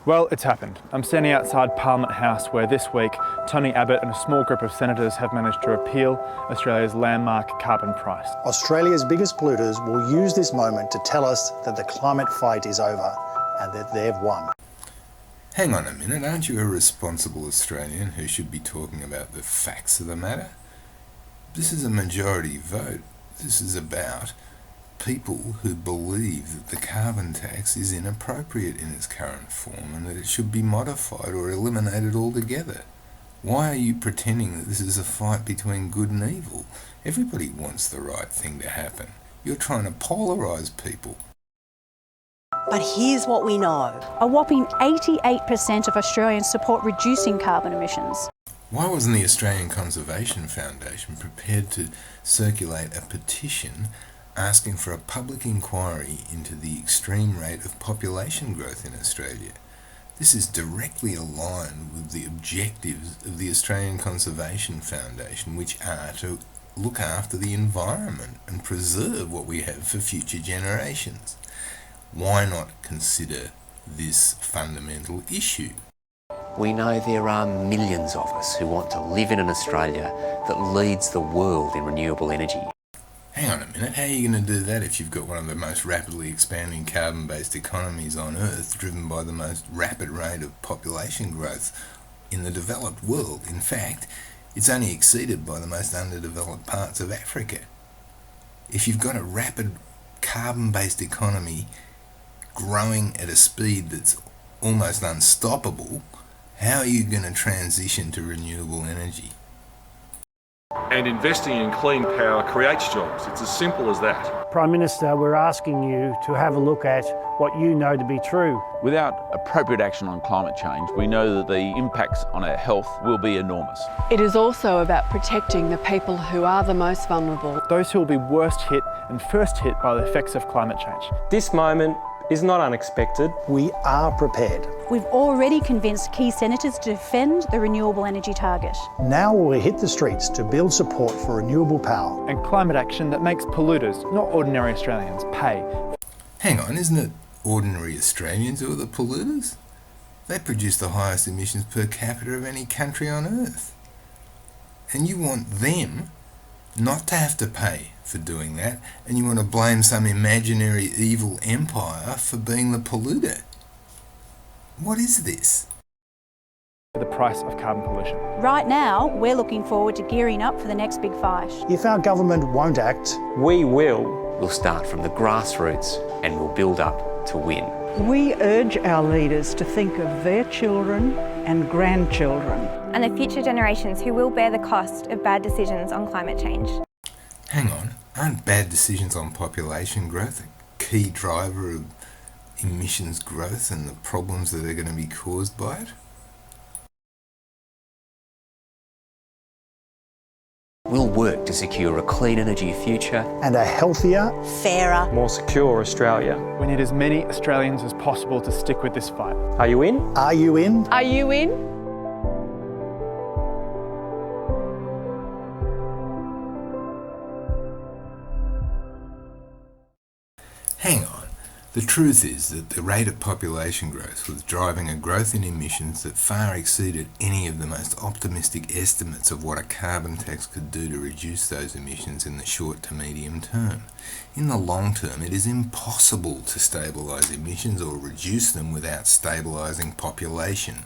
Well, it's happened. I'm standing outside Parliament House where this week Tony Abbott and a small group of senators have managed to repeal Australia's landmark carbon price. Australia's biggest polluters will use this moment to tell us that the climate fight is over and that they've won. Hang on a minute, aren't you a responsible Australian who should be talking about the facts of the matter? This is a majority vote. This is about people who believe that the carbon tax is inappropriate in its current form and that it should be modified or eliminated altogether. Why are you pretending that this is a fight between good and evil? Everybody wants the right thing to happen. You're trying to polarise people. But here's what we know. A whopping 88% of Australians support reducing carbon emissions. Why wasn't the Australian Conservation Foundation prepared to circulate a petition asking for a public inquiry into the extreme rate of population growth in Australia? This is directly aligned with the objectives of the Australian Conservation Foundation, which are to look after the environment and preserve what we have for future generations. Why not consider this fundamental issue? We know there are millions of us who want to live in an Australia that leads the world in renewable energy. Hang on a minute, how are you going to do that if you've got one of the most rapidly expanding carbon-based economies on Earth, driven by the most rapid rate of population growth in the developed world? In fact, it's only exceeded by the most underdeveloped parts of Africa. If you've got a rapid carbon-based economy growing at a speed that's almost unstoppable, how are you going to transition to renewable energy? And investing in clean power creates jobs. It's as simple as that. Prime Minister, we're asking you to have a look at what you know to be true. Without appropriate action on climate change, we know that the impacts on our health will be enormous. It is also about protecting the people who are the most vulnerable. Those who will be worst hit and first hit by the effects of climate change. This moment is not unexpected. We are prepared. We've already convinced key senators to defend the renewable energy target. Now we'll hit the streets to build support for renewable power. And climate action that makes polluters, not ordinary Australians, pay. Hang on, isn't it ordinary Australians who are the polluters? They produce the highest emissions per capita of any country on Earth. And you want them not to have to pay for doing that, and you want to blame some imaginary evil empire for being the polluter. What is this? The price of carbon pollution. Right now, we're looking forward to gearing up for the next big fight. If our government won't act, We will. We'll start from the grassroots and we'll build up to win. We urge our leaders to think of their children and grandchildren. And the future generations who will bear the cost of bad decisions on climate change. Hang on, aren't bad decisions on population growth a key driver of emissions growth and the problems that are going to be caused by it? We'll work to secure a clean energy future and a healthier, Fairer, More secure Australia. We need as many Australians as possible to stick with this fight. Are you in? are you in? Are you in? Hang on. The truth is that the rate of population growth was driving a growth in emissions that far exceeded any of the most optimistic estimates of what a carbon tax could do to reduce those emissions in the short to medium term. In the long term, it is impossible to stabilise emissions or reduce them without stabilising population.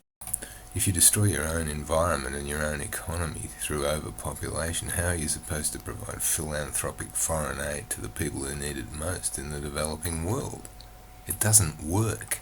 If you destroy your own environment and your own economy through overpopulation, how are you supposed to provide philanthropic foreign aid to the people who need it most in the developing world? It doesn't work.